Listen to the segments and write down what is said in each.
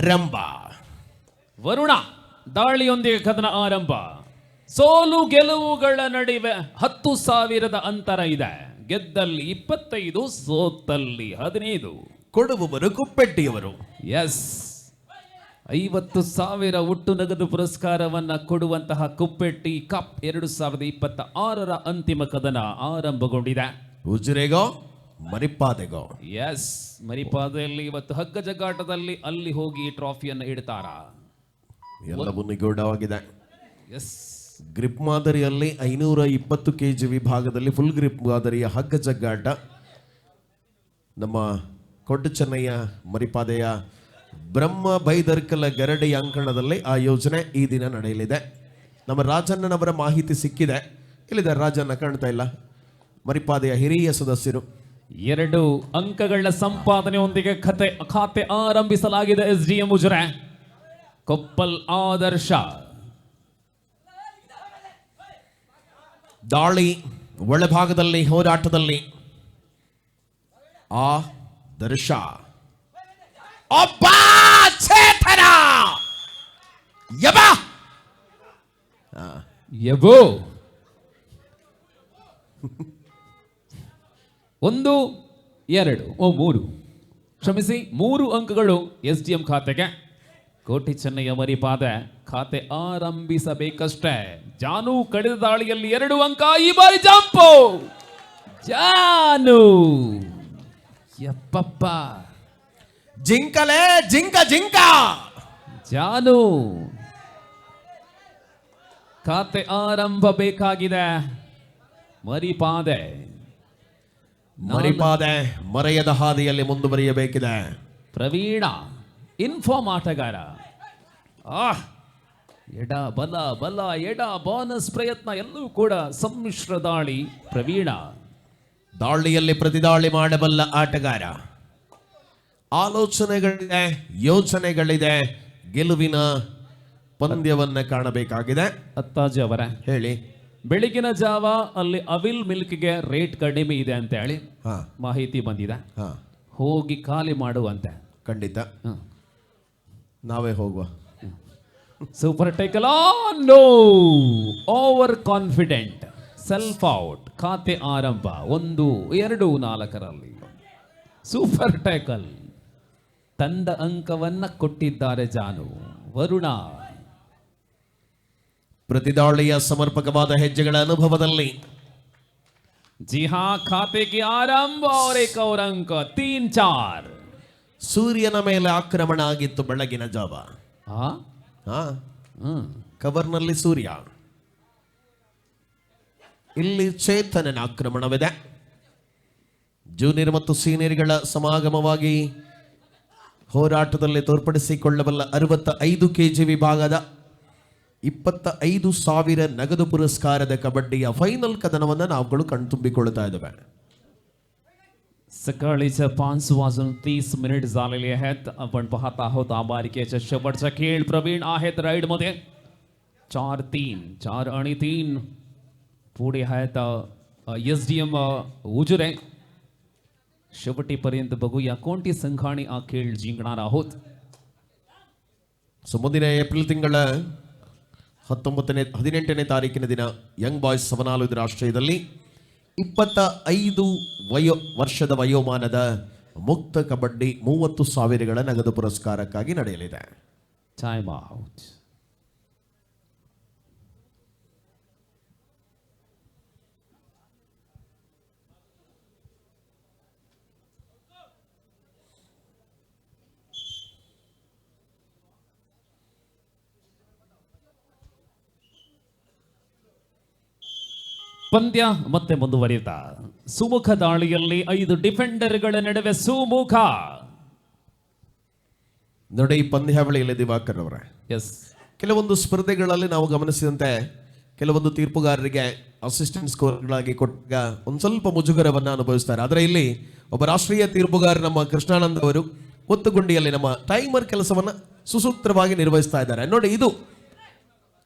ಆರಂಭ. ವರುಣ ದಾಳಿಯೊಂದಿಗೆ ಕದನ ಆರಂಭ. ಸೋಲು ಗೆಲುವುಗಳ ನಡುವೆ 10,000 ಅಂತರ ಇದೆ. ಗೆದ್ದಲ್ಲಿ 25, ಸೋತಲ್ಲಿ 15. ಕೊಡುವವರು ಕುಪ್ಪೆಟ್ಟಿಯವರು. ಎಸ್, 50,000 ಒಟ್ಟು ನಗದು ಪುರಸ್ಕಾರವನ್ನ ಕೊಡುವಂತಹ ಕುಪ್ಪೆಟ್ಟಿ ಕಪ್ 2026ರ ಅಂತಿಮ ಕದನ ಆರಂಭಗೊಂಡಿದೆ. ಉಜಿರೆಗೋ ಮರಿಪಾದೆಗೋ. ಎಸ್, ಮರಿಪಾದೆಯಲ್ಲಿ ಇವತ್ತು ಹಗ್ಗ ಜಗ್ಗಾಟದಲ್ಲಿ ಅಲ್ಲಿ ಹೋಗಿ ಟ್ರಾಫಿಯನ್ನು ಇಡ್ತಾರ. ಎಲ್ಲವೂ ನಿಗೂಢವಾಗಿದೆ. ಎಸ್, ಗ್ರಿಪ್ ಮಾದರಿಯಲ್ಲಿ 520 kg ವಿಭಾಗದಲ್ಲಿ ಫುಲ್ ಗ್ರಿಪ್ ಮಾದರಿಯ ಹಗ್ಗ ಜಗ್ಗಾಟ ನಮ್ಮ ಕೊಟ್ಟು ಚೆನ್ನಯ್ಯ ಮರಿಪಾದೆಯ ಬ್ರಹ್ಮ ಬೈದರ್ಕಲ ಗರಡಿ ಅಂಕಣದಲ್ಲಿ ಆ ಯೋಜನೆ ಈ ದಿನ ನಡೆಯಲಿದೆ. ನಮ್ಮ ರಾಜಣ್ಣನವರ ಮಾಹಿತಿ ಸಿಕ್ಕಿದೆ. ಇಲ್ಲಿದೆ ರಾಜಣ್ಣ, ಕಾಣ್ತಾ ಇಲ್ಲ. ಮರಿಪಾದೆಯ ಹಿರಿಯ ಸದಸ್ಯರು. 2 ಅಂಕಗಳ ಸಂಪಾದನೆಯೊಂದಿಗೆ ಖಾತೆ ಆರಂಭಿಸಲಾಗಿದೆ. SDM ಉಜಿರೆ ಕೊಪ್ಪಲ್ ಆದರ್ಶ. ದಾಳಿ ಒಳಭಾಗದಲ್ಲಿ ಹೋರಾಟದಲ್ಲಿ ಆದರ್ಶ ಒಬ್ಬ ಚೇತನ ಯಬೋ 1, 2, 3 ಕ್ಷಮಿಸಿ 3 ಅಂಕಗಳು SDM ಖಾತೆಗೆ. ಕೋಟಿ ಚೆನ್ನಯ್ಯ ಮರಿಪಾದೆ ಖಾತೆ ಆರಂಭಿಸಬೇಕಷ್ಟೇ. ಜಾನು ಕಳೆದ ದಾಳಿಯಲ್ಲಿ 2 ಅಂಕ. ಈ ಬಾರಿ ಜಂಪು ಜಾನು. ಯಪ್ಪಪ್ಪ, ಜಿಂಕಲೇ ಜಿಂಕ ಜಿಂಕ. ಜಾನು ಖಾತೆ ಆರಂಭ ಬೇಕಾಗಿದೆ. ಮರಿಪಾದೆ ಮರೆಯದ ಹಾದಿಯಲ್ಲಿ ಮುಂದುವರಿಯಬೇಕಿದೆ. ಪ್ರವೀಣ ಇನ್ಫಾರ್ಮ್ ಆಟಗಾರ. ಎಡ ಬಲ ಬಲ ಎಡ ಬೋನಸ್ ಪ್ರಯತ್ನ ಎಲ್ಲವೂ ಕೂಡ ಸಮ್ಮಿಶ್ರ ದಾಳಿ. ಪ್ರವೀಣ ದಾಳಿಯಲ್ಲಿ ಪ್ರತಿದಾಳಿ ಮಾಡಬಲ್ಲ ಆಟಗಾರ. ಆಲೋಚನೆಗಳಿದೆ, ಯೋಚನೆಗಳಿದೆ. ಗೆಲುವಿನ ಪಂದ್ಯವನ್ನ ಕಾಣಬೇಕಾಗಿದೆ. ಅತ್ತಾಜಿ ಅವರ ಹೇಳಿ. ಬೆಳಗಿನ ಜಾವ ಅಲ್ಲಿ ಅವಿಲ್ ಮಿಲ್ಕ್ಗೆ ರೇಟ್ ಕಡಿಮೆ ಇದೆ ಅಂತ ಹೇಳಿ ಮಾಹಿತಿ ಬಂದಿದೆ. ಹೋಗಿ ಖಾಲಿ ಮಾಡುವಂತೆ. ಖಂಡಿತ ನಾವೇ ಹೋಗುವ. Super tackle no over confident self out. ಖಾತೆ ಆರಂಭ 1, 2, 4ರಲ್ಲಿ ಸೂಪರ್ ಟೇಕಲ್. ತಂಡ ಅಂಕವನ್ನ ಕೊಟ್ಟಿದ್ದಾರೆ ಜಾನು. ವರುಣ ಪ್ರತಿದಾಳಿಯ ಸಮರ್ಪಕವಾದ ಹೆಜ್ಜೆಗಳ ಅನುಭವದಲ್ಲಿ जी हाँ खाते की आरंभ और एक और अंक 3, 4. ಸೂರ್ಯನ ಮೇಲೆ ಆಕ್ರಮಣ ಆಗಿತ್ತು ಬೆಳಗಿನ ಜಾವ. ಕವರ್ನಲ್ಲಿ ಸೂರ್ಯ, ಇಲ್ಲಿ ಚೇತನನ ಆಕ್ರಮಣವಿದೆ. ಜೂನಿಯರ್ ಮತ್ತು ಸೀನಿಯರ್ಗಳ ಸಮಾಗಮವಾಗಿ ಹೋರಾಟದಲ್ಲಿ ತೋರ್ಪಡಿಸಿಕೊಳ್ಳಬಲ್ಲ 65 kg ವಿಭಾಗದ 25,000 ನಗದು ಪುರಸ್ಕಾರದ ಕಬಡ್ಡಿಯ ಫೈನಲ್ ಕದನವನ್ನು ನಾವುಗಳು ಕಣ್ತುಂಬಿಕೊಳ್ಳುತ್ತಾ ಇದ್ದೇವೆ. सकाळीच्या 5 वाजून 30 मिनिट झालेले आहेत. आपण पाहत आहोत आबारिकेच्या शेवटचा खेळ. प्रवीण आहेत राईड मध्ये. 4 आणि 3 पुढे आहेत SDM उजिरे. शेवटीपर्यंत बघूया कोणती संघाने हा खेळ जिंकणार आहोत. ಮುಂದಿನ ಏಪ್ರಿಲ್ ತಿಂಗಳ 18ನೇ ತಾರೀಕಿನ ದಿನ ಯಂಗ್ ಬಾಯ್ಸ್ ಸವನಾಲು ಆಶ್ರಯದಲ್ಲಿ 25 ವರ್ಷದ ವಯೋಮಾನದ ಮುಕ್ತ ಕಬಡ್ಡಿ 30,000 ನಗದು ಪುರಸ್ಕಾರಕ್ಕಾಗಿ ನಡೆಯಲಿದೆ. Time out. ಪಂದ್ಯ ಮತ್ತೆ ಮುಂದುವರಿಯುತ್ತಾ ಸುಮುಖ ದಾಳಿಯಲ್ಲಿ 5 ಡಿಫೆಂಡರ್ಗಳ ನಡುವೆ ಸುಮುಖ. ನೋಡಿ ಪಂದ್ಯಾವಳಿಯಲ್ಲಿ ದಿವಾಕರ್ ಅವರೇ, ಕೆಲವೊಂದು ಸ್ಪರ್ಧೆಗಳಲ್ಲಿ ನಾವು ಗಮನಿಸಿದಂತೆ ಕೆಲವೊಂದು ತೀರ್ಪುಗಾರರಿಗೆ ಅಸಿಸ್ಟೆಂಟ್ ಸ್ಕೋರ್ಗಳಾಗಿ ಕೊಟ್ಟಾಗ ಒಂದು ಸ್ವಲ್ಪ ಮುಜುಗರವನ್ನು ಅನುಭವಿಸ್ತಾರೆ. ಆದರೆ ಇಲ್ಲಿ ಒಬ್ಬ ರಾಷ್ಟ್ರೀಯ ತೀರ್ಪುಗಾರ ನಮ್ಮ ಕೃಷ್ಣಾನಂದ್ ಅವರು ಒತ್ತುಗುಂಡಿಯಲ್ಲಿ ನಮ್ಮ ಟೈಮರ್ ಕೆಲಸವನ್ನು ಸುಸೂತ್ರವಾಗಿ ನಿರ್ವಹಿಸ್ತಾ ಇದ್ದಾರೆ. ನೋಡಿ, ಇದು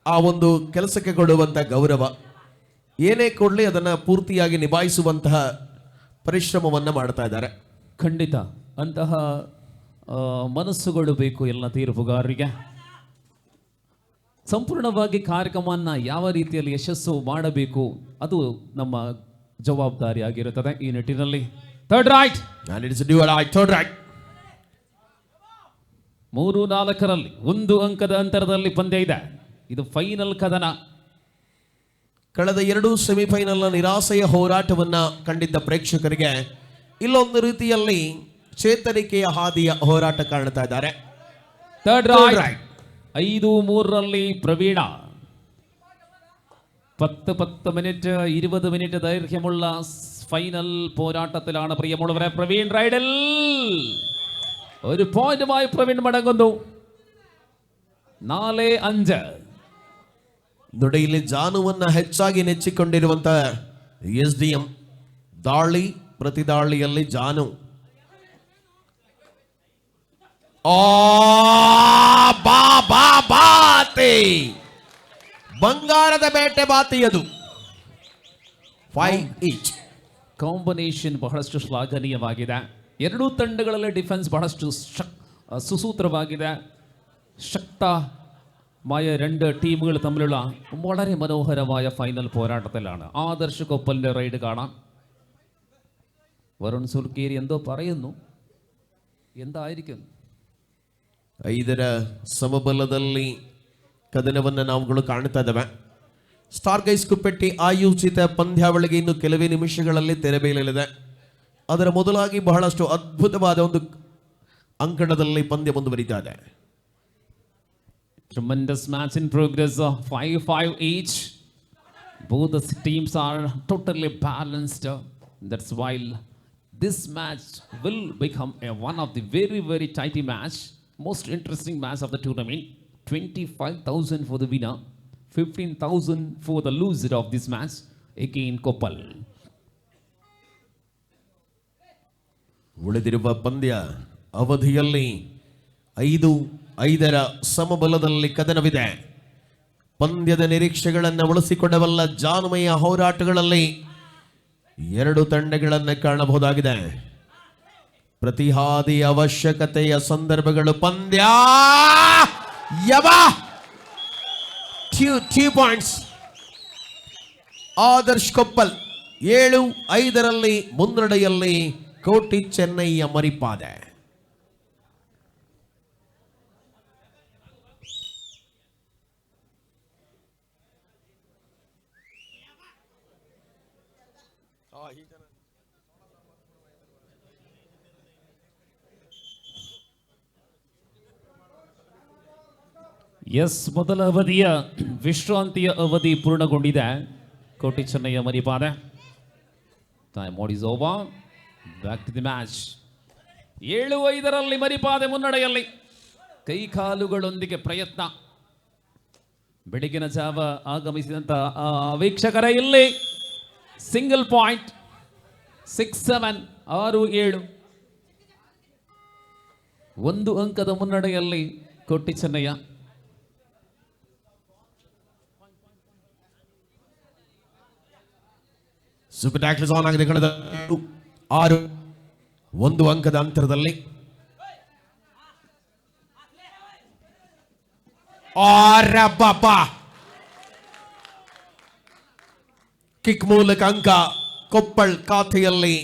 ಆ ಒಂದು ಕೆಲಸಕ್ಕೆ ಕೊಡುವಂಥ ಗೌರವ. ಏನೇ ಕೊಡಲಿ ಅದನ್ನು ಪೂರ್ತಿಯಾಗಿ ನಿಭಾಯಿಸುವಂತಹ ಪರಿಶ್ರಮವನ್ನು ಮಾಡ್ತಾ ಇದ್ದಾರೆ. ಖಂಡಿತ ಅಂತಹ ಮನಸ್ಸುಗಳು ಬೇಕು ಎಲ್ಲ ತೀರ್ಪುಗಾರರಿಗೆ. ಸಂಪೂರ್ಣವಾಗಿ ಕಾರ್ಯಕ್ರಮವನ್ನು ಯಾವ ರೀತಿಯಲ್ಲಿ ಯಶಸ್ಸು ಮಾಡಬೇಕು ಅದು ನಮ್ಮ ಜವಾಬ್ದಾರಿ ಆಗಿರುತ್ತದೆ. ಈ ನಿಟ್ಟಿನಲ್ಲಿ ಥರ್ಡ್ ರೈಟ್, ಥರ್ಡ್ ರೈಟ್ 3-4ರಲ್ಲಿ 1 ಅಂಕದ ಅಂತರದಲ್ಲಿ ಪಂದ್ಯ ಇದೆ. ಇದು ಫೈನಲ್ ಕದನ. ಕಳೆದ 2 ಸೆಮಿಫೈನಲ್ನ ನಿರಾಸೆಯ ಹೋರಾಟವನ್ನ ಕಂಡಿದ್ದ ಪ್ರೇಕ್ಷಕರಿಗೆ ಇಲ್ಲೊಂದು ರೀತಿಯಲ್ಲಿ ಚೇತರಿಕೆಯ ಹಾದಿಯ ಹೋರಾಟ ಕಾಣ್ತಾ ಇದ್ದಾರೆ. ಥರ್ಡ್ ರೈಟ್ 5-3ರಲ್ಲಿ പ്രവീണ 10 മിനിറ്റ് 20 മിനിറ്റ് ദൈർഘ്യമുള്ള ഫൈനൽ പോരാട്ടത്തിലാണ് പ്രിയമുള്ളവരെ. പ്രവീൺ റൈഡിൽ ഒരു പോയിന്റുമായി പ്രവീൺ മടങ്ങുന്നു. 4-5. ನೋಡಿ, ಇಲ್ಲಿ ಜಾನುವನ್ನ ಹೆಚ್ಚಾಗಿ ನೆಚ್ಚಿಕೊಂಡಿರುವಂತ SDM ದಾಳಿ ಪ್ರತಿದಾಳಿಯಲ್ಲಿ ಜಾನು ಬಂಗಾರದ ಬೇಟೆ ಬಾತಿ. ಅದು 5 ಈಚ್. ಕಾಂಬಿನೇಷನ್ ಬಹಳಷ್ಟು ಶ್ಲಾಘನೀಯವಾಗಿದೆ. ಎರಡೂ ತಂಡಗಳಲ್ಲಿ ಡಿಫೆನ್ಸ್ ಬಹಳಷ್ಟು സുസൂത്രವಾಗಿದೆ. ശക്തമായ 2 ടീമുകൾ തമ്മിലുള്ള വളരെ മനോഹരമായ ഫൈനൽ പോരാട്ടത്തിലാണ്. ആദർശ് കൊപ്പലിന്റെ റൈഡ് കാണാം. വരുൺ സുൽക്കേരി എന്തോ പറയുന്നു, എന്തായിരിക്കും? 5ರ ಸಮಬಲದಲ್ಲಿ ಕದನವನ್ನು ನಾವುಗಳು ಕಾಣ್ತಾ ಇದ್ದೇವೆ. ಸ್ಟಾರ್ ಗೈಸ್ ಕುಪ್ಪೆಟ್ಟಿ ಆಯೋಜಿತ ಪಂದ್ಯಾವಳಿಗೆ ಇನ್ನು ಕೆಲವೇ ನಿಮಿಷಗಳಲ್ಲಿ ತೆರೆಬೀಳಲಿದೆ. ಅದರ ಮೊದಲಾಗಿ ಬಹಳಷ್ಟು ಅದ್ಭುತವಾದ ಒಂದು ಅಂಕಣದಲ್ಲಿ ಪಂದ್ಯ ಮುಂದುವರಿತಾ ಇದೆ. Tremendous match in progress. 5-5 each. Both the teams are totally balanced. That's why this match will become one of the very, very tight match. Most interesting match of the tournament. 25,000 for the winner, 15,000 for the loser of this match. Again, Koppal. ಉಳಿದಿರುವ ಪಂದ್ಯ ಅವಧಿಯಲ್ಲಿ 5-5ರ ಸಮಬಲದಲ್ಲಿ ಕದನವಿದೆ. ಪಂದ್ಯದ ನಿರೀಕ್ಷೆಗಳನ್ನು ಉಳಿಸಿಕೊಂಡವಲ್ಲ ಜಾನುಮಯ ಹೋರಾಟಗಳಲ್ಲಿ 2 ತಂಡಗಳನ್ನು ಕಾಣಬಹುದಾಗಿದೆ. ಪ್ರತಿಹಾದಿ ಅವಶ್ಯಕತೆಯ ಸಂದರ್ಭಗಳು. ಪಂದ್ಯ 2 ಪಾಯಿಂಟ್ಸ್. ಆದರ್ಶ್ ಕೊಪ್ಪಲ್ 7-5ರಲ್ಲಿ ಮುನ್ನಡೆಯಲ್ಲಿ ಕೋಟಿ ಚೆನ್ನೈಯ ಮರಿಪಾದೆ. ಎಸ್, ಮೊದಲ ಅವಧಿಯ ವಿಶ್ರಾಂತಿಯ ಅವಧಿ ಪೂರ್ಣಗೊಂಡಿದೆ. Koti Chennaiah Maripade. Time is over. Back to the match. 7-5ರಲ್ಲಿ ಮರಿಪಾದೆ ಮುನ್ನಡೆಯಲ್ಲಿ. ಕೈಕಾಲುಗಳೊಂದಿಗೆ ಪ್ರಯತ್ನ. ಬೆಳಗಿನ ಜಾವ ಆಗಮಿಸಿದಂಥ ವೀಕ್ಷಕರ ಇಲ್ಲಿ ಸಿಂಗಲ್ ಪಾಯಿಂಟ್. 6-7 6-7 1 ಅಂಕದ ಮುನ್ನಡೆಯಲ್ಲಿ ಕೋಟಿ ಚೆನ್ನಯ್ಯ. ಸೂಪರ್ ಟ್ಯಾಕ್ಲ್ಸ್ ಆನ್ ಆಗಿದೆ. ಕಳೆದ 6 1 ಅಂಕದ ಅಂತರದಲ್ಲಿ. ಕಿಕ್ ಮೂಲಕ ಅಂಕ ಕೊಪ್ಪಳ್ ಖಾತೆಯಲ್ಲಿ.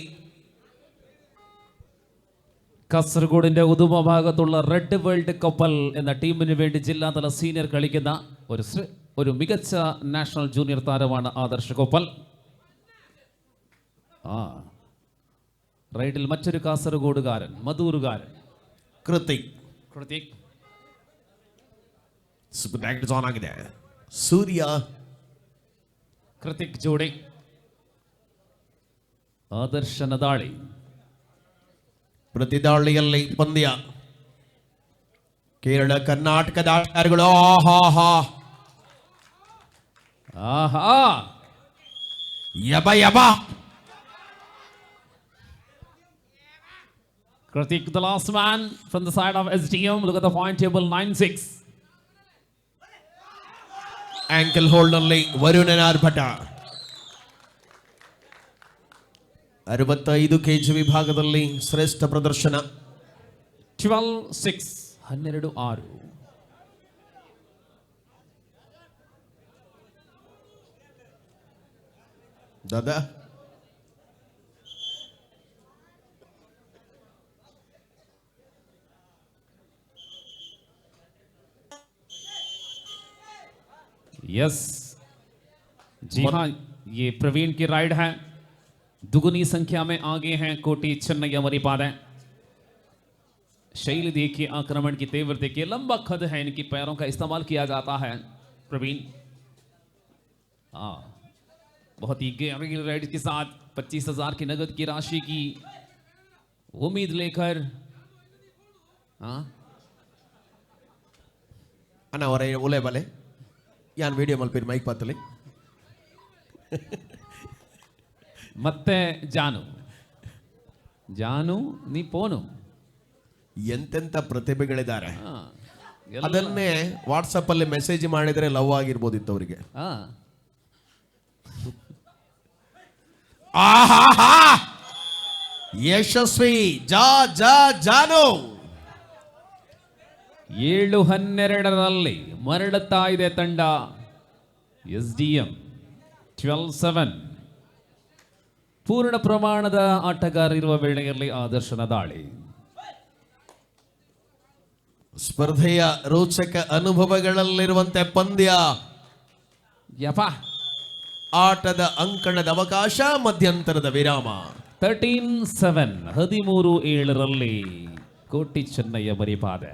കാസർഗോഡിന്റെ ഉദുമ ഭാഗത്തുള്ള റെഡ് വേൾഡ് കപ്പൽ എന്ന ടീമിന് വേണ്ടി ജില്ലാതല സീനിയർ കളിക്കുന്ന ഒരു മികച്ച നാഷണൽ ജൂനിയർ താരമാണ് ആദർശ് കൊപ്പൽ. റൈഡിൽ മറ്റൊരു കാസർഗോഡുകാരൻ, മധൂറുകാരൻ ಕೃತಿಕ್. ಆನ್ ಆಗಿದೆ. ಸೂರ್ಯ ಕೃತಿಕ್ ಜೋಡಿ. ಆದರ್ಶನ ದಾಳಿ. ಪ್ರತಿದಾಳಿಯಲ್ಲಿ ಪಂದ್ಯ. ಕೇರಳ ಕರ್ನಾಟಕದ ಆಟಗಾರಗಳು ಯಬ. Kritik, the last man from the side of SDM. Look at the point table, 9-6. Ankle hold ನಲ್ಲಿ ವರುಣನ್ ಆರ್ಭಟ. 65 kg ವಿಭಾಗದಲ್ಲಿ ಶ್ರೇಷ್ಠ ಪ್ರದರ್ಶನ. 12-6, 12-6. ದಾದಾ यस, जी हाँ, ये प्रवीण की राइड है। दुगुनी संख्या में आगे हैं कोटी चेन्नई अमरीपाद। शैली देखिए, आक्रमण की तेवर देखिए, लंबा कद है, इनकी पैरों का इस्तेमाल किया जाता है। प्रवीण बहुत ही गहरी राइड के साथ 25,000 की नगद की राशि की उम्मीद लेकर ಅಣ್ಣ ಅವರ ಒಲೆ ಬಲೆ ಯಾನ್ ವಿಡಿಯೋ ಮಲ್ಪೇರಿ ಮೈಕ್ ಪಾತಲಿ ಮತ್ತೆ ಜಾನು ಜಾನು ನೀ ಪೋನು ಎಂತೆಂತ ಪ್ರತಿಭೆಗಳಿದ್ದಾರೆ. ಹಾ, ಅದನ್ನೇ ವಾಟ್ಸಪ್ ಅಲ್ಲಿ ಮೆಸೇಜ್ ಮಾಡಿದ್ರೆ ಲವ್ ಆಗಿರ್ಬೋದಿತ್ತು ಅವರಿಗೆ. ಆಹಾಹಾ ಯಶಸ್ವಿ ಜಾ ಜಾ ಜಾನು 7-12ರಲ್ಲಿ ಮರಳುತ್ತಾ ಇದೆ ತಂಡ. SDM 12-7. ಪೂರ್ಣ ಪ್ರಮಾಣದ ಆಟಗಾರರಿರುವ ವೇಳೆಯಲ್ಲಿ ಆದರ್ಶನ ದಾಳಿ. ಸ್ಪರ್ಧೆಯ ರೋಚಕ ಅನುಭವಗಳಲ್ಲಿರುವಂತೆ ಪಂದ್ಯ, ಯಪ್ಪ, ಆಟದ ಅಂಕಣದ ಅವಕಾಶ, ಮಧ್ಯಂತರದ ವಿರಾಮ. 13-7, 13-7ರಲ್ಲಿ ಕೋಟಿ ಚೆನ್ನೈ ಅಮರಿಪಾದೆ.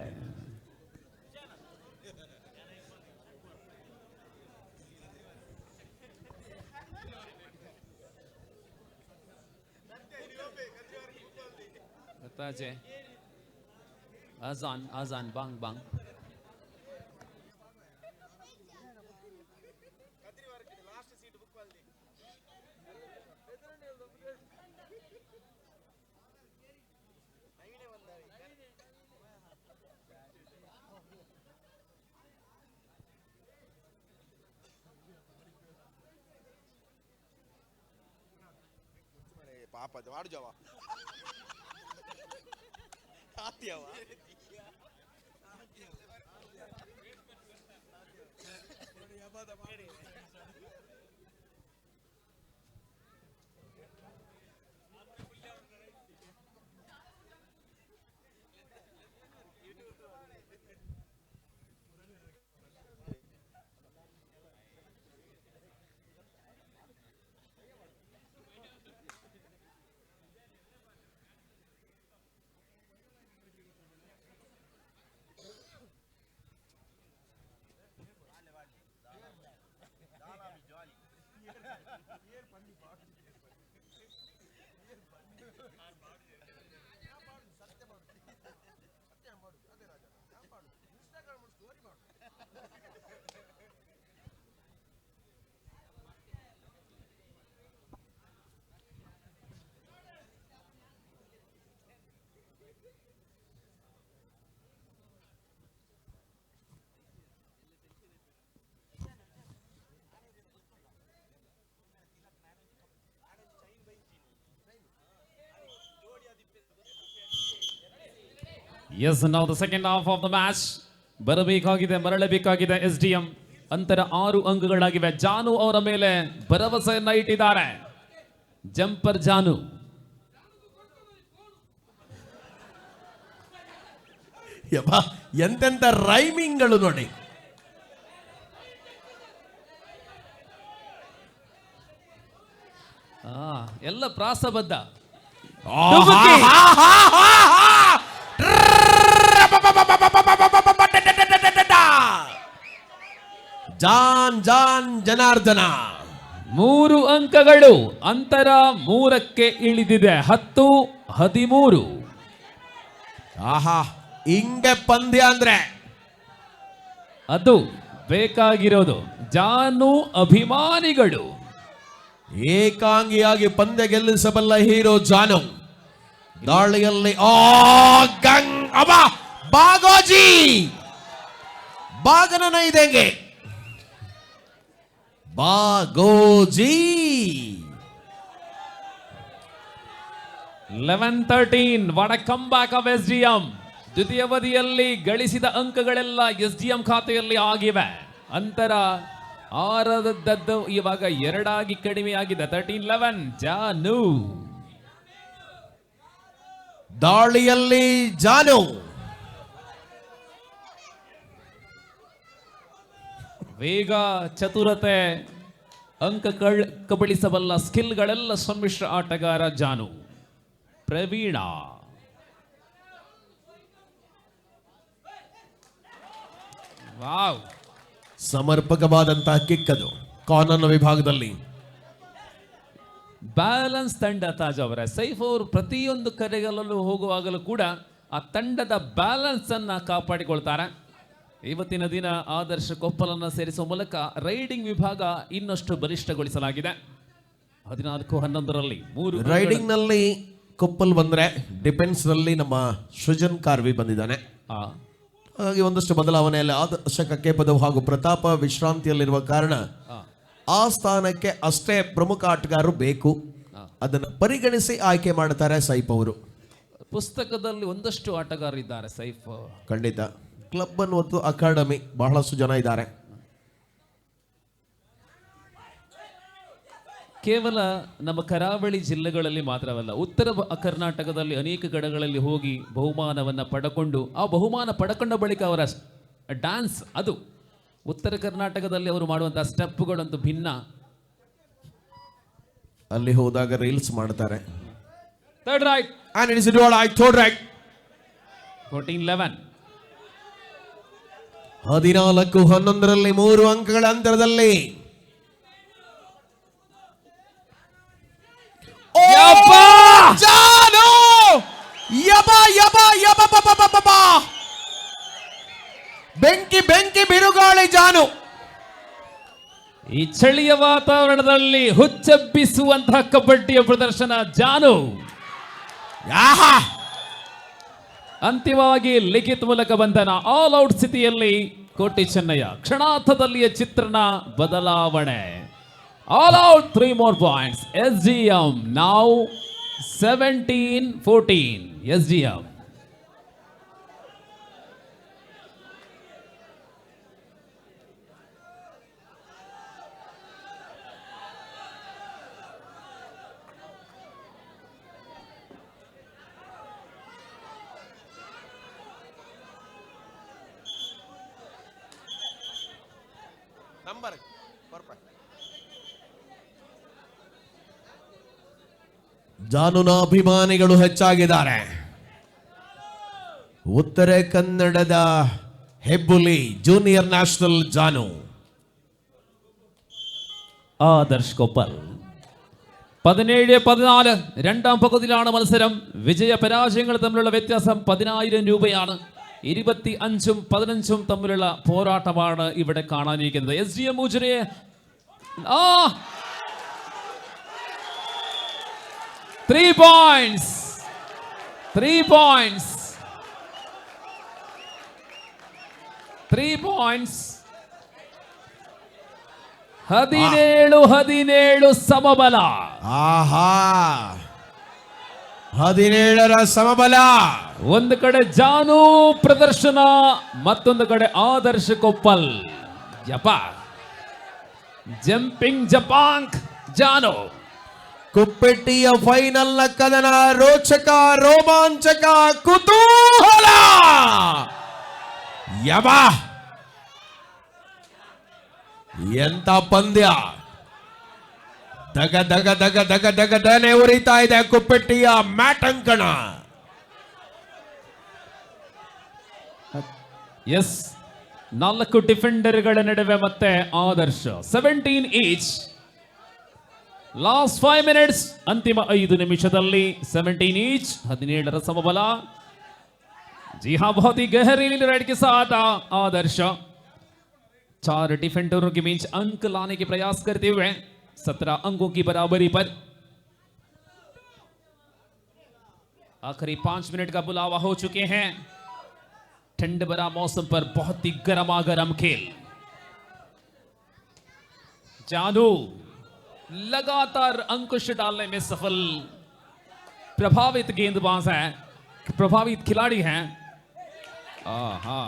Azan bang bang. ಪಾಪ ವಾಡು ಜಾವ ಆತ್ಯವ Yes, now the second half of the match. ಬರಬೇಕಾಗಿದೆ, ಮರಳಬೇಕಾಗಿದೆ. SDM ಅಂತರ 6 ಅಂಕಗಳಾಗಿವೆ. ಜಾನು ಅವರ ಮೇಲೆ ಭರವಸೆಯನ್ನ ಇಟ್ಟಿದ್ದಾರೆ. ಜಂಪರ್ ಜಾನು. ಯಬ್ಬಾ, ಎಂತೆಂತ ರೈಮಿಂಗ್ಗಳು ನೋಡಿ. ಎಲ್ಲ ಪ್ರಾಸಬದ್ಧ. ಜಾನ್ ಜಾನ್ ಜನಾರ್ದನ 3 ಅಂಕಗಳು, ಅಂತರ 3ಕ್ಕೆ ಇಳಿದಿದೆ. 10-13. ಆಹಾ, ಹಿಂಗೆ ಪಂದ್ಯ ಅಂದ್ರೆ ಅದು ಬೇಕಾಗಿರೋದು. ಜಾನು ಅಭಿಮಾನಿಗಳು ಏಕಾಂಗಿಯಾಗಿ ಪಂದ್ಯ ಗೆಲ್ಲಿಸಬಲ್ಲ ಹೀರೋ ಜಾನು. ದಾಳಿಯಲ್ಲಿ Bagoji ಬಾಗನನ ಇದೆಂಗೆ Bagoji 11-13. What a comeback of SDM. ದ್ವಿತೀಯಾವಧಿಯಲ್ಲಿ ಗಳಿಸಿದ ಅಂಕಗಳೆಲ್ಲ SDM ಖಾತೆಯಲ್ಲಿ ಆಗಿವೆ. ಅಂತರ 6 ಇವಾಗ 2 ಕಡಿಮೆಯಾಗಿದೆ. 13-11 ಜಾನು. ದಾಳಿಯಲ್ಲಿ ಜಾನು ವೇಗ, ಚತುರತೆ, ಅಂಕ ಕಬಳಿಸಬಲ್ಲ ಸ್ಕಿಲ್ಗಳೆಲ್ಲ ಸಮ್ಮಿಶ್ರ ಆಟಗಾರ ಜಾನು. ಪ್ರವೀಣ ವಾವ್, ಸಮರ್ಪಕವಾದಂತಹ ಕಿಕ್ ಅದು ಕಾರ್ನರ್ ವಿಭಾಗದಲ್ಲಿ. ಬ್ಯಾಲೆನ್ಸ್ ತಂಡ ತಾಜ್ ಅವರ ಸೈಫ್ ಅವರು ಪ್ರತಿಯೊಂದು ಕರೆಗಳಲ್ಲೂ ಹೋಗುವಾಗಲೂ ಕೂಡ ಆ ತಂಡದ ಬ್ಯಾಲೆನ್ಸ್ ಅನ್ನ ಕಾಪಾಡಿಕೊಳ್ತಾರೆ. ಇವತ್ತಿನ ದಿನ ಆದರ್ಶ ಕೊಪ್ಪಲನ್ನು ಸೇರಿಸುವ ಮೂಲಕ ರೈಡಿಂಗ್ ವಿಭಾಗ ಇನ್ನಷ್ಟು ಬಲಿಷ್ಠಗೊಳಿಸಲಾಗಿದೆ. 14-11ರಲ್ಲಿ 3 ರೈಡಿಂಗ್ ನಲ್ಲಿ ಕೊಪ್ಪಲ್ ಬಂದ್ರೆ ಡಿಫೆನ್ಸ್ ನಲ್ಲಿ ನಮ್ಮ ಸೃಜನ್ ಕಾರ್ವಿ ಬಂದಿದ್ದಾನೆ. ಹಾಗಾಗಿ ಒಂದಷ್ಟು ಬದಲಾವಣೆಯಲ್ಲಿ ಆದರ್ಶ ಕಕ್ಕೇಪದವು ಹಾಗೂ ಪ್ರತಾಪ ವಿಶ್ರಾಂತಿಯಲ್ಲಿರುವ ಕಾರಣ ಆ ಸ್ಥಾನಕ್ಕೆ ಅಷ್ಟೇ ಪ್ರಮುಖ ಆಟಗಾರರು ಬೇಕು. ಅದನ್ನು ಪರಿಗಣಿಸಿ ಆಯ್ಕೆ ಮಾಡ್ತಾರೆ ಸೈಫ್ ಅವರು. ಪುಸ್ತಕದಲ್ಲಿ ಒಂದಷ್ಟು ಆಟಗಾರರಿದ್ದಾರೆ ಸೈಫ್. ಖಂಡಿತ ಕ್ಲಬ್ ಮತ್ತು ಅಕಾಡೆಮಿ ಬಹಳಷ್ಟು ಜನ ಇದ್ದಾರೆ. ಕೇವಲ ನಮ್ಮ ಕರಾವಳಿ ಜಿಲ್ಲೆಗಳಲ್ಲಿ ಮಾತ್ರವಲ್ಲ, ಉತ್ತರ ಕರ್ನಾಟಕದಲ್ಲಿ ಅನೇಕ ಕಡೆಗಳಲ್ಲಿ ಹೋಗಿ ಬಹುಮಾನವನ್ನು ಪಡ್ಕೊಂಡು ಆ ಬಹುಮಾನ ಪಡ್ಕೊಂಡ ಬಳಿಕ ಅವರ ಡ್ಯಾನ್ಸ್, ಅದು ಉತ್ತರ ಕರ್ನಾಟಕದಲ್ಲಿ ಅವರು ಮಾಡುವಂತಹ ಸ್ಟೆಪ್ಗಳಂತೂ ಭಿನ್ನ. ಅಲ್ಲಿ ಹೋದಾಗ ರೀಲ್ಸ್ ಮಾಡ್ತಾರೆ. Third right and it is all right, third right. 14-11 14-11ರಲ್ಲಿ 3 ಅಂಕಗಳ ಅಂತರದಲ್ಲಿ ಜಾನು ಬೆಂಕಿ ಬೆಂಕಿ ಬಿರುಗಾಳಿ ಜಾನು. ಈ ಚಳಿಯ ವಾತಾವರಣದಲ್ಲಿ ಹುಚ್ಚೆಬ್ಬಿಸುವಂತಹ ಕಬಡ್ಡಿಯ ಪ್ರದರ್ಶನ ಜಾನು. ಅಂತಿಮವಾಗಿ ಲಿಖಿತ್ ಮೂಲಕ ಬಂಧನ. ಆಲ್ ಔಟ್ ಸ್ಥಿತಿಯಲ್ಲಿ ಕೋಟಿ ಚೆನ್ನಯ್ಯ. ಕ್ಷಣಾರ್ಥದಲ್ಲಿಯ ಚಿತ್ರಣ ಬದಲಾವಣೆ. All out, 3 more points. SDM now 17-14. SDM. ಜಾನುನ ಅಭಿಮಾನಿಗಳು ಹೆಚ್ಚಾಗಿದ್ದಾರೆ. ಉತ್ತರ ಕನ್ನಡದ ಹೆಬ್ಬುಲಿ ಜೂನಿಯರ್ ನ್ಯಾಷನಲ್ ಜಾನು. ആദർശ് കൊപ്പൽ 17-14 രണ്ടാം പകുതിയിലാണ് മത്സരം. വിജയ പരാജയങ്ങൾ തമ്മിലുള്ള വ്യത്യാസം 10,000 രൂപയാണ്. 25-ഉം 15-ഉം തമ്മിലുള്ള പോരാട്ടമാണ് ഇവിടെ കാണാനിരിക്കുന്നത്. SDM ഊജനയെ 3 points. 3 points. 3 points. 17 ಸಮಬಲ. ಆಹಾ, 17ರ ಸಮಬಲ. ಒಂದು ಕಡೆ ಜಾನು ಪ್ರದರ್ಶನ, ಮತ್ತೊಂದು ಕಡೆ ಆದರ್ಶ ಕೊಪ್ಪಲ್. ಯಪ್ಪ, ಜಂಪಿಂಗ್ ಜಪಾಂಕ್ ಜಾನು. ಕುಪ್ಪೆಟ್ಟಿಯ ಫೈನಲ್ ನ ಕದನ ರೋಚಕ, ರೋಮಾಂಚಕ, ಕುತೂಹಲ. ಯಮ, ಎಂತ ಪಂದ್ಯ. ದಗ ದಗ ದಗ ದಗ ದಗ ದನೆ ಉರಿತಾ ಇದೆ ಕುಪ್ಪೆಟ್ಟಿಯ ಮ್ಯಾಟ್ ಅಂಕಣ. ಎಸ್, 4 ಡಿಫೆಂಡರ್ಗಳ ನಡುವೆ ಮತ್ತೆ ಆದರ್ಶ. 17 ಈಚ್. ಲಾಸ್ಟ್ 5 minutes, ಅಂತಿಮ 5 ನಿಮಿಷದಲ್ಲಿ 17 ಈಚ್, 17ರ ಸಮಬಲ. जी हाँ, बहुत ही गहरी राइड के साथ आदर्श 4 डिफेंडरों के बीच अंक लाने के प्रयास करते हुए 17 अंकों की बराबरी पर. आखिरी 5 मिनट का बुलावा हो चुके हैं. ठंड भरा मौसम पर बहुत ही गर्मा गर्म खेल. जादू लगातार अंकुश डालने में सफल. प्रभावित गेंदबाज हैं, प्रभावित खिलाड़ी हैं. ಆಹಾ.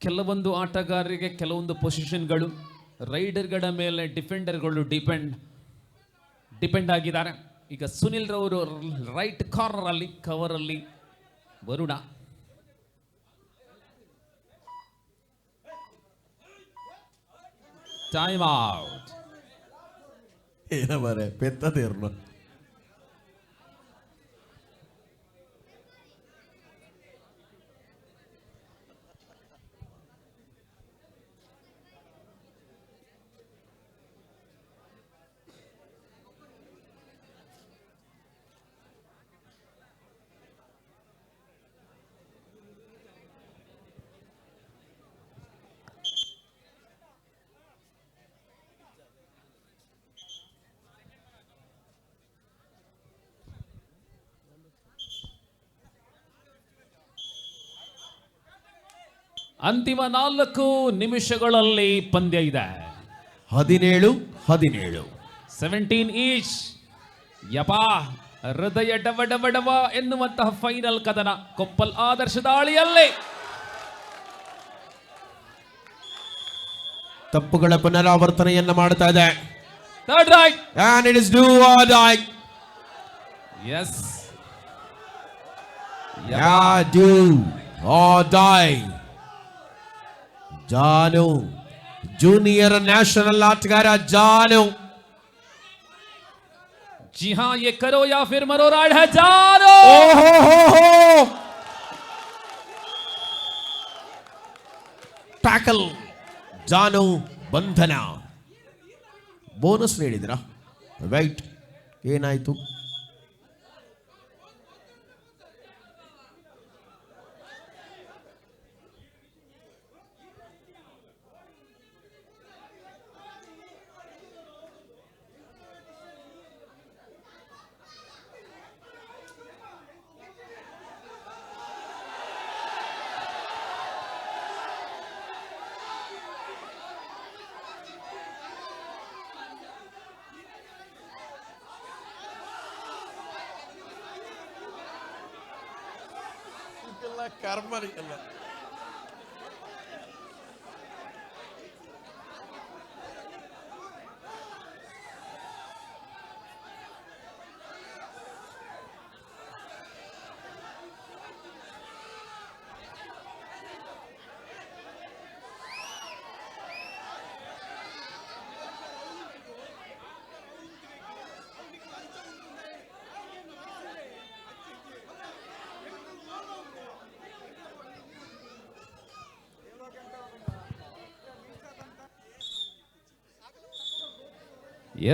ಕೆಲವೊಂದು ಆಟಗಾರರಿಗೆ ಕೆಲವೊಂದು ಪೊಸಿಷನ್ಗಳು, ರೈಡರ್ಗಳ ಮೇಲೆ ಡಿಫೆಂಡರ್ಗಳು ಡಿಪೆಂಡ್ ಆಗಿದ್ದಾರೆ. ಈಗ ಸುನಿಲ್ ರವರು ರೈಟ್ ಕಾರ್ನರ್ ಅಲ್ಲಿ, ಕವರ್ ಅಲ್ಲಿ ವರುಣ. Time out. ಏನ ಮರೆ ಪೆತ್ತದೇರ್ನು. ಅಂತಿಮ 4 ನಿಮಿಷಗಳಲ್ಲಿ ಪಂದ್ಯ ಇದೆ. 17-17. 17 ಈಚ್. ಯಪಾ, ಹೃದಯ ಡವ ಡವ ಡವ ಎನ್ನುವಂತಹ ಫೈನಲ್ ಕದನ ಕೊಪ್ಪಲ್ ಆದರ್ಶ ದಾಳಿಯಲ್ಲಿ. ತಪ್ಪುಗಳ ಪುನರಾವರ್ತನೆಯನ್ನ ಮಾಡ್ತಾ ಇದೆ. Third right. And it is do or die. Yes. Yeah, do or die. Janu junior national ಆಟಗಾರ ಜಾನು. जी हाँ, ये करो या फिर मरो राइड है जानो. ಟ್ಯಾಕಲ್ ಜಾನು ಬಂಧನ. ಬೋನಸ್ ನೀಡಿದ್ರ ರೈಟ್. ಏನಾಯ್ತು? ಕರ್ಮರಿಕಲ್ಲ.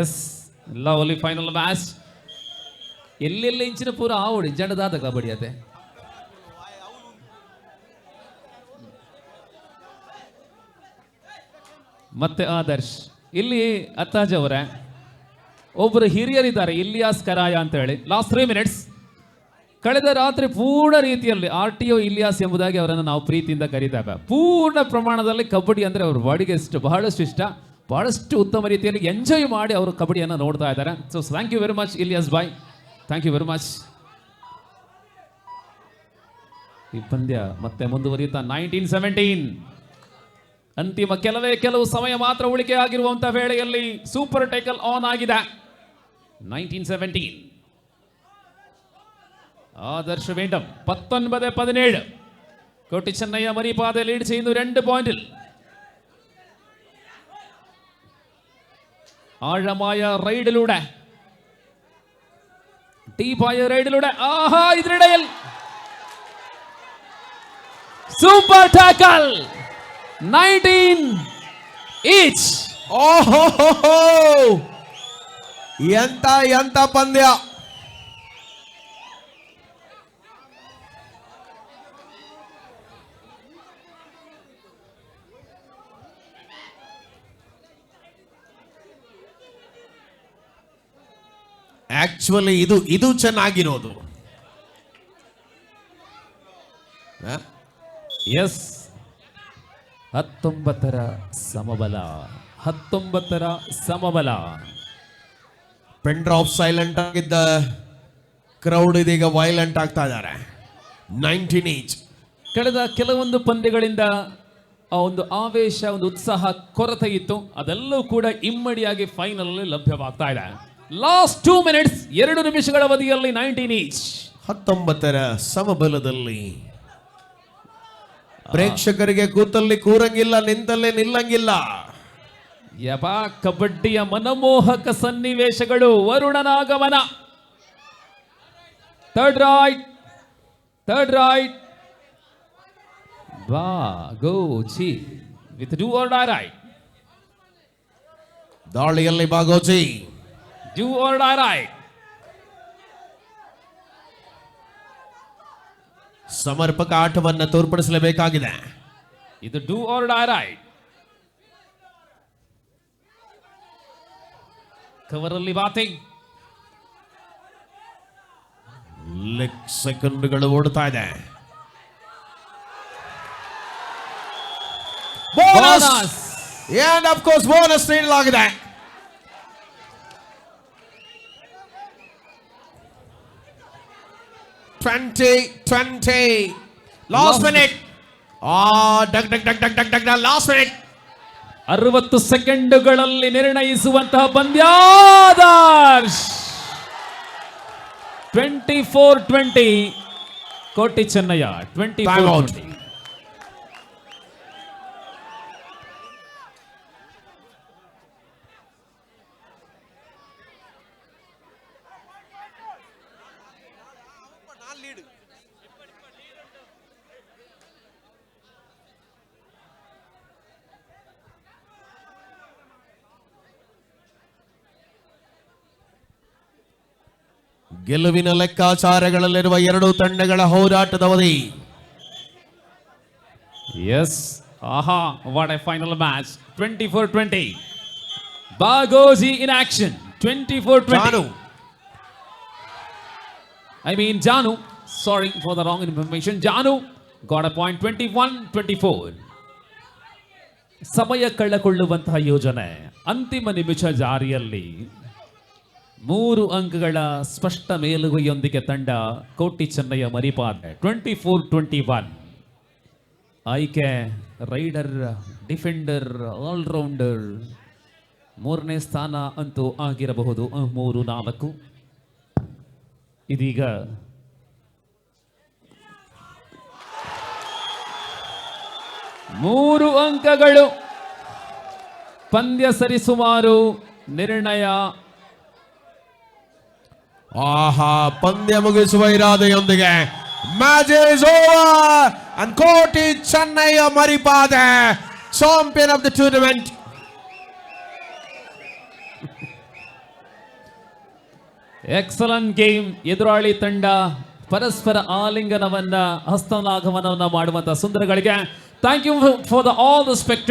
Yes, lovely final match. ಎಲ್ಲೆಲ್ಲಿ ಇಂಚಿನ ಪೂರ ಆವಡಿ ಜಂಡದಾದ ಕಬಡ್ಡಿ ಅದೇ. ಮತ್ತೆ ಆದರ್ಶ್. ಇಲ್ಲಿ ಅತ್ತಾಜ್ ಅವರೇ, ಒಬ್ಬರು ಹಿರಿಯರಿದ್ದಾರೆ ಇಲಿಯಾಸ್ ಕರಾಯ ಅಂತ ಹೇಳಿ. ಲಾಸ್ಟ್ 3 ಮಿನಿಟ್ಸ್ ಕಳೆದ ರಾತ್ರಿ ಪೂರ್ಣ ರೀತಿಯಲ್ಲಿ RTO ಇಲಿಯಾಸ್ ಎಂಬುದಾಗಿ ಅವರನ್ನು ನಾವು ಪ್ರೀತಿಯಿಂದ ಕರೀತೇವೆ. ಪೂರ್ಣ ಪ್ರಮಾಣದಲ್ಲಿ ಕಬಡ್ಡಿ ಅಂದರೆ ಅವ್ರ ಬಾಡಿಗೆ ಬಹಳಷ್ಟು ಇಷ್ಟ, ಬಹಳಷ್ಟು ಉತ್ತಮ ರೀತಿಯಲ್ಲಿ ಎಂಜಾಯ್ ಮಾಡಿ ಅವರು ಕಬಡ್ಡಿಯನ್ನು ನೋಡ್ತಾ ಇದ್ದಾರೆ. So thank you very much Ilyas bhai, thank you very much. ಈ ಪಂದ್ಯ ಮತ್ತೆ ಮುಂದುವರಿಯುತ್ತಾ 19-17. ಅಂತಿಮ ಕೆಲವು ಸಮಯ ಮಾತ್ರ ಉಳಿಕೆ ಆಗಿರುವಂತಹ ವೇಳೆಯಲ್ಲಿ ಸೂಪರ್ ಟೇಕಲ್ ಆನ್ ಆಗಿದೆ. 19-17. ആദർശ് വീണ്ടും 19-17. കോട്ടി ചെന്നൈ മരിപ്പാതെ ലീഡ് ചെയ്യുന്നു 2 പോയിന്റിൽ. ആഴമായ റൈഡിലൂടെ, ഡീപ്പായ റൈഡിലൂടെ, ആഹാ, ഇതിനിടയിൽ സൂപ്പർ ടാക്കൽ 19 ഈച്ച്. ಓಹೋ, ಎಂತ ಪಂದ್ಯ. ಆಕ್ಚುಲಿ ಇದು ಚೆನ್ನಾಗಿರೋದು. ಎಸ್, 19ರ ಸಮಬಲ, 19ರ ಸಮಬಲ. ಪೆನ್ ಡ್ರಾಪ್ ಸೈಲೆಂಟ್ ಆಗಿದ್ದ ಕ್ರೌಡ್ ಇದೀಗ ವೈಲೆಂಟ್ ಆಗ್ತಾ ಇದ್ದಾರೆ. 19 ಈಚ್. ಕಳೆದ ಕೆಲವೊಂದು ಪಂದ್ಯಗಳಿಂದ ಆ ಒಂದು ಆವೇಶ, ಒಂದು ಉತ್ಸಾಹ ಕೊರತೆ ಇತ್ತು, ಅದೆಲ್ಲವೂ ಕೂಡ ಇಮ್ಮಡಿಯಾಗಿ ಫೈನಲ್ ಅಲ್ಲಿ ಲಭ್ಯವಾಗ್ತಾ ಇದೆ. ಲಾಸ್ಟ್ 2 ಮಿನಿಟ್ಸ್, 2 ನಿಮಿಷಗಳ ಅವಧಿಯಲ್ಲಿ 19 ಈಚ್. 19ರ ಸಮಬಲದಲ್ಲಿ ಪ್ರೇಕ್ಷಕರಿಗೆ ಕೂತಲ್ಲಿ ಕೂರಂಗಿಲ್ಲ, ನಿಂತಲ್ಲೇ ನಿಲ್ಲಂಗಿಲ್ಲ. ಯಬಾ ಕಬಡ್ಡಿಯ ಮನಮೋಹಕ ಸನ್ನಿವೇಶಗಳು. ವರುಣನ ಆಗಮನ. Third raid Bagochi with do or die raid. ದಾಳಿಯಲ್ಲಿ Bagochi. Do or die raid. ಸಮರ್ಪಕ ಆಟವನ್ನು ತೋರ್ಪಡಿಸಲೇಬೇಕಾಗಿದೆ. ಇದು ಡೂ ಆರ್ ಡೈ ರೈಟ್. ಕವರಲ್ಲಿ ಬಾತಿಂಗ್. ಲೆಗ್ ಸೆಕೆಂಡ್ಗಳು ಓಡ್ತಾ ಇದೆ. Bonus and of course bonus ನೀಡಲಾಗಿದೆ. Twenty last minute. Last minute. 60 ಸೆಕೆಂಡುಗಳಲ್ಲಿ ನಿರ್ಣಯಿಸುವಂತಹ ಪಂದ್ಯಾದರ್ಶ್. 24-20 ಕೋಟಿ ಚೆನ್ನಯ್ಯ. 24-20. ಗೆಲುವಿನ ಲೆಕ್ಕಾಚಾರಗಳಲ್ಲಿರುವ ಎರಡು ತಂಡಗಳ ಹೋರಾಟದ ಅವಧಿ. ಎಸ್, ಆಹಾ, what a final match. 24-20. Bagoji in action. 24-20. Janu, sorry for the wrong information. Janu got a point. 21-24. ಸಮಯ ಕಳೆದುಕೊಳ್ಳುವಂತಹ ಯೋಜನೆ. ಅಂತಿಮ ನಿಮಿಷ ಜಾರಿಯಲ್ಲಿ 3 ಅಂಕಗಳ ಸ್ಪಷ್ಟ ಮೇಲುಗೈಯೊಂದಿಗೆ ತಂಡ ಕೋಟಿ ಚೆನ್ನಯ್ಯ ಮರಿಪಾದೆ. 24-21. ಆಯ್ಕೆ ರೈಡರ್, ಡಿಫೆಂಡರ್, ಆಲ್ರೌಂಡರ್. 3ನೇ ಸ್ಥಾನ ಅಂತೂ ಆಗಿರಬಹುದು. 3-4. ಇದೀಗ ಮೂರು ಅಂಕಗಳು. ಪಂದ್ಯ ಸರಿಸುಮಾರು. ನಿರ್ಣಯ. ಆಹಾ, ಪಂದ್ಯ ಮುಗಿಸುವ ಇರಾದೆಯೊಂದಿಗೆ match is over and Koti Chennaiah Maripade champion of the tournament. Excellent game. ಎದುರಾಳಿ ತಂಡ ಪರಸ್ಪರ ಆಲಿಂಗನವನ್ನ, ಹಸ್ತಲಾಘವನವನ್ನ ಮಾಡುವಂತಹ ಸುಂದರಗಳಿಗೆ thank you for all the spectators.